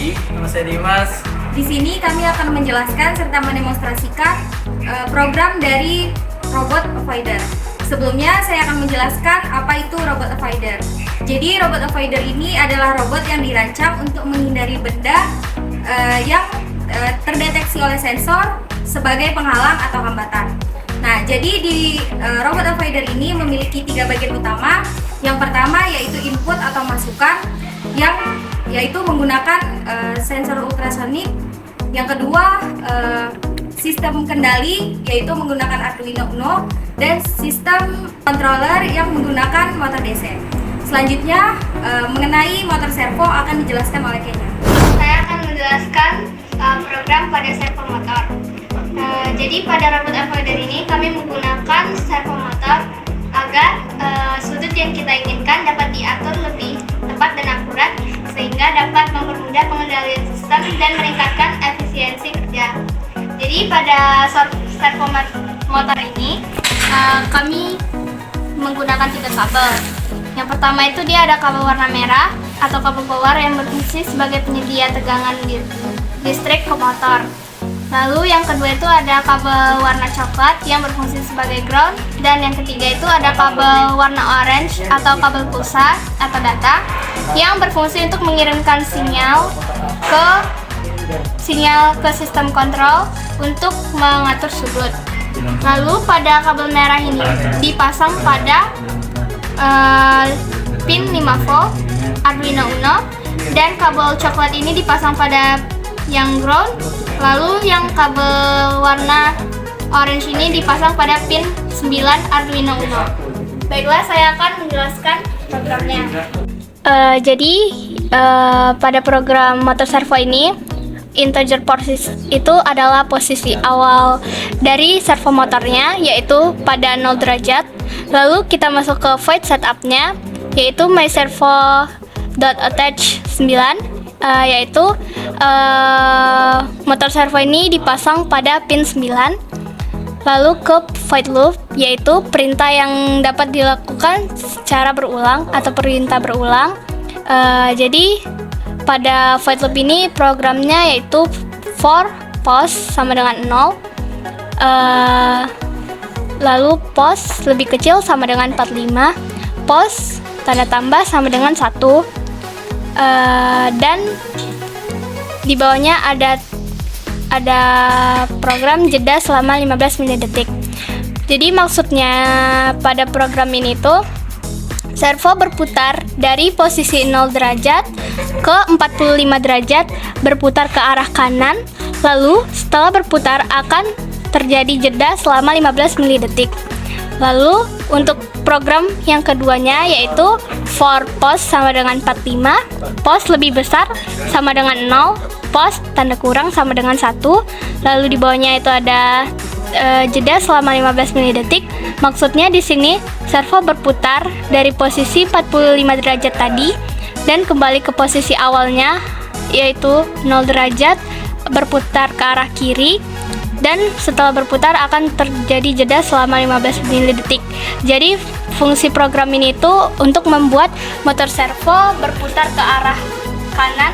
Adi. Nama saya Dimas. Di sini kami akan menjelaskan serta mendemonstrasikan program dari Robot Avoider. Sebelumnya saya akan menjelaskan apa itu Robot Avoider. Jadi Robot Avoider ini adalah robot yang dirancang untuk menghindari benda yang terdeteksi oleh sensor sebagai penghalang atau hambatan. Nah, jadi di Robot Avoider ini memiliki 3 bagian utama. Yang pertama yaitu input atau masukan, yang yaitu menggunakan sensor ultrasonik. Yang kedua sistem kendali, yaitu menggunakan Arduino Uno, dan sistem controller yang menggunakan motor DC. Selanjutnya mengenai motor servo akan dijelaskan oleh Kenya. Saya akan menjelaskan program pada servo motor. Jadi pada Robot Avoider ini kami menggunakan servo motor agar sudut yang kita inginkan dapat diatur lebih tepat dan akurat, sehingga dapat mempermudah pengendalian sistem dan meningkatkan efisiensi kerja. Jadi pada servo motor ini kami menggunakan 3 kabel. Yang pertama itu dia ada kabel warna merah atau kabel power yang berfungsi sebagai penyedia tegangan listrik ke motor. Lalu yang kedua itu ada kabel warna coklat yang berfungsi sebagai ground, dan yang ketiga itu ada kabel warna orange atau kabel pulsa atau data yang berfungsi untuk mengirimkan sinyal ke sistem kontrol untuk mengatur sudut. Lalu pada kabel merah ini dipasang pada pin 5 volt Arduino Uno, dan kabel coklat ini dipasang pada yang ground. Lalu yang kabel warna orange ini dipasang pada pin 9 Arduino Uno. Baiklah, saya akan menjelaskan programnya. Jadi pada program motor servo ini, integer posisi itu adalah posisi awal dari servo motornya, yaitu pada 0 derajat. Lalu kita masuk ke void setupnya, yaitu myservo.attach 9, yaitu motor servo ini dipasang pada pin 9. Lalu ke void loop, yaitu perintah yang dapat dilakukan secara berulang atau perintah berulang. Jadi pada void loop ini programnya yaitu for pos sama dengan 0, lalu pos lebih kecil sama dengan 45, pos tanda tambah sama dengan 1, dan di bawahnya ada program jeda selama 15 mili-detik. Jadi maksudnya pada program ini tuh servo berputar dari posisi 0 derajat ke 45 derajat, berputar ke arah kanan. Lalu setelah berputar akan terjadi jeda selama 15 mili-detik. Lalu untuk program yang keduanya yaitu for pos sama dengan 45, pos lebih besar sama dengan 0, pos tanda kurang sama dengan 1. Lalu di bawahnya itu ada jeda selama 15 mili-detik. Maksudnya di sini servo berputar dari posisi 45 derajat tadi dan kembali ke posisi awalnya yaitu 0 derajat, berputar ke arah kiri, dan setelah berputar akan terjadi jeda selama 15 mili-detik. Jadi fungsi program ini itu untuk membuat motor servo berputar ke arah kanan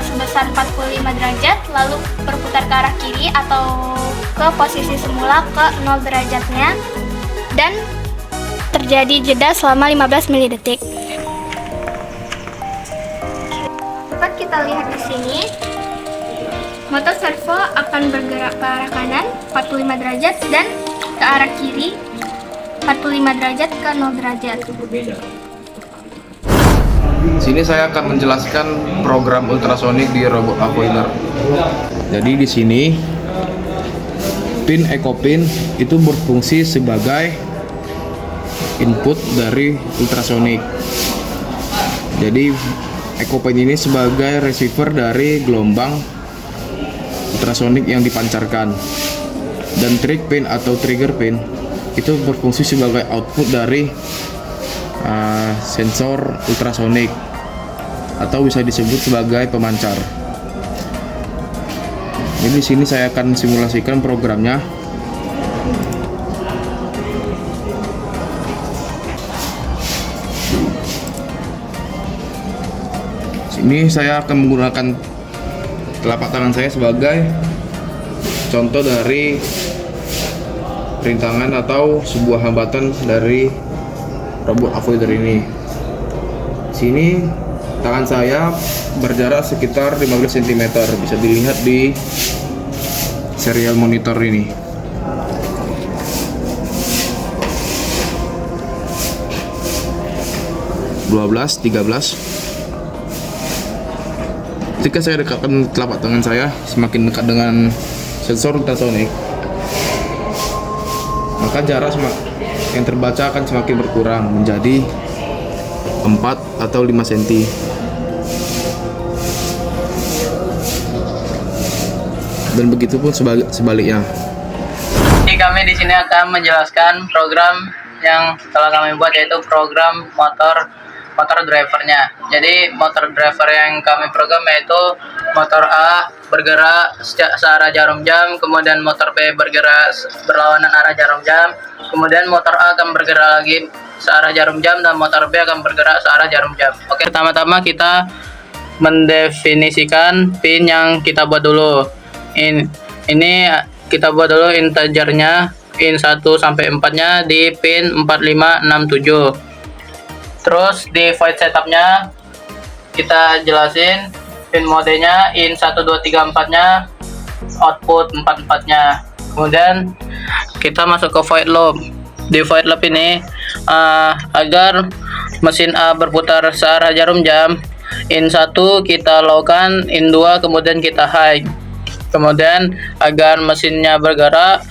sebesar 45 derajat, lalu berputar ke arah kiri atau ke posisi semula ke 0 derajatnya, dan terjadi jeda selama 15 mili-detik. Dapat kita lihat di sini, motor servo akan bergerak ke arah kanan 45 derajat dan ke arah kiri 45 derajat ke 0 derajat. Sini saya akan menjelaskan program ultrasonik di Robot Avoider. Jadi di sini pin EcoPin itu berfungsi sebagai input dari ultrasonik. Jadi EcoPin ini sebagai receiver dari gelombang ultrasonik yang dipancarkan. Dan trick pin atau trigger pin itu berfungsi sebagai output dari sensor ultrasonik atau bisa disebut sebagai pemancar. Jadi di sini saya akan simulasikan programnya. Ini saya akan menggunakan telapak tangan saya sebagai contoh dari rintangan atau sebuah hambatan dari robot avoider ini. Sini tangan saya berjarak sekitar 15 cm, bisa dilihat di serial monitor ini. Ketika saya dekatkan telapak tangan saya semakin dekat dengan sensor ultrasonic, maka jarak yang terbaca akan semakin berkurang menjadi 4 atau 5 cm. Dan begitu pun sebaliknya. Jadi kami di sini akan menjelaskan program yang telah kami buat, yaitu program motor drivernya. Jadi motor driver yang kami program yaitu motor A bergerak searah jarum jam, kemudian motor B bergerak berlawanan arah jarum jam, kemudian motor A akan bergerak lagi searah jarum jam dan motor B akan bergerak searah jarum jam. Oke, pertama-tama kita mendefinisikan pin yang kita buat dulu. Ini kita buat dulu integernya, in 1 sampai 4-nya di pin 4567. Terus di void setupnya kita jelasin pin modenya in 1, 2, 3, 4-nya, output 44-nya. Kemudian kita masuk ke void loop. Di void loop ini agar mesin A berputar searah jarum jam, in 1 kita low-kan, in 2 kemudian kita high. Kemudian agar mesinnya bergerak,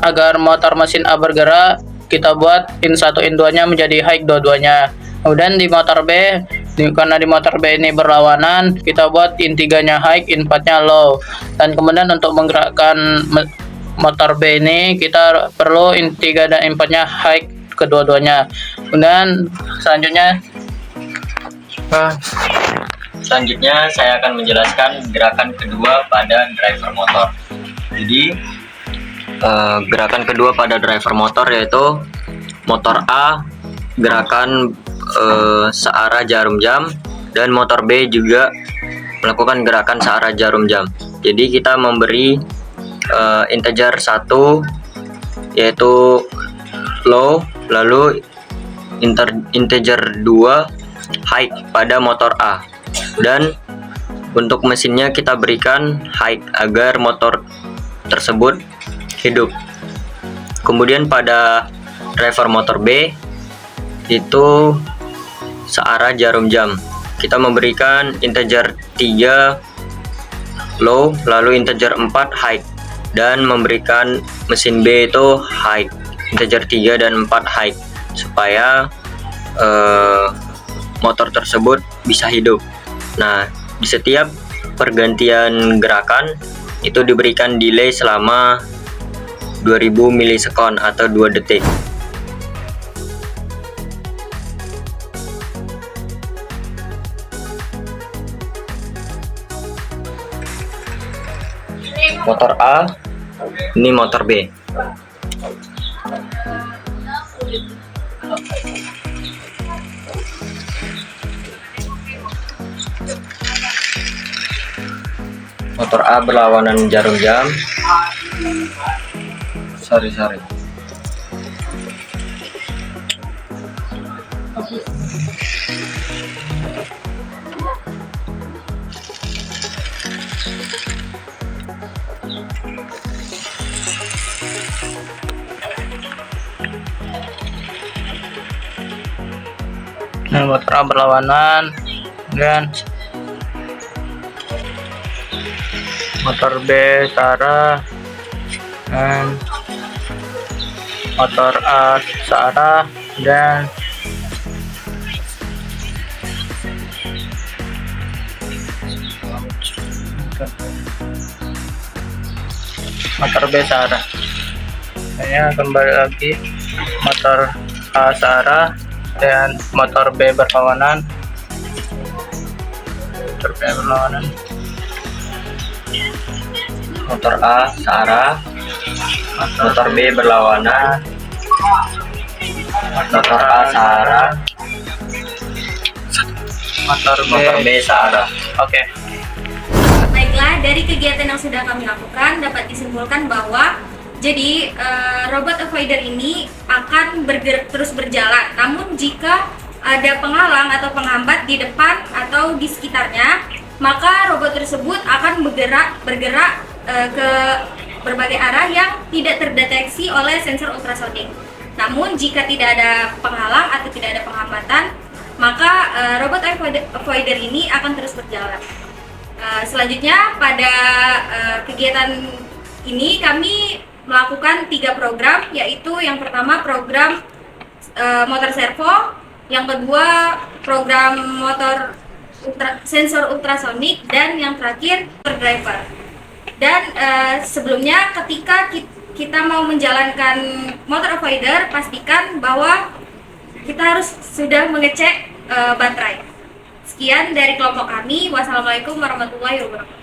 agar motor mesin A bergerak, kita buat in 1, in 2-nya menjadi high dua-duanya. Kemudian di motor B, karena di motor B ini berlawanan, kita buat in 3-nya high, in 4-nya low. Dan kemudian untuk menggerakkan motor B ini kita perlu in 3 dan in 4-nya high kedua-duanya. Kemudian selanjutnya saya akan menjelaskan gerakan kedua pada driver motor. Jadi gerakan kedua pada driver motor yaitu motor A gerakan searah jarum jam dan motor B juga melakukan gerakan searah jarum jam. Jadi kita memberi integer 1 yaitu low, lalu integer 2 high pada motor A, dan untuk mesinnya kita berikan high agar motor tersebut hidup. Kemudian pada driver motor B itu searah jarum jam, kita memberikan integer 3 low, lalu integer 4 high, dan memberikan mesin B itu high, integer 3 dan 4 high, supaya motor tersebut bisa hidup. Nah, di setiap pergantian gerakan itu diberikan delay selama 2000 milisekon atau 2 detik. Motor A, ini motor B. Motor A berlawanan jarum jam. Sorry. Nah, motor A berlawanan dan motor B searah dan motor A searah dan motor B searah. Saya kembali lagi, motor A searah dan motor B berlawanan. Motor A searah, motor B berlawanan, motor A searah, Motor B searah. Oke. Baiklah, dari kegiatan yang sudah kami lakukan dapat disimpulkan bahwa jadi robot avoider ini akan terus berjalan. Namun jika ada penghalang atau penghambat di depan atau di sekitarnya, maka robot tersebut akan bergerak ke berbagai arah yang tidak terdeteksi oleh sensor ultrasonik. Namun jika tidak ada penghalang atau tidak ada penghambatan, maka robot avoider ini akan terus berjalan. Selanjutnya pada kegiatan ini kami melakukan 3 program, yaitu yang pertama program motor servo, yang kedua program motor sensor ultrasonik, dan yang terakhir driver. Dan sebelumnya ketika kita mau menjalankan motor avoider, pastikan bahwa kita harus sudah mengecek baterai. Sekian dari kelompok kami. Wassalamualaikum warahmatullahi wabarakatuh.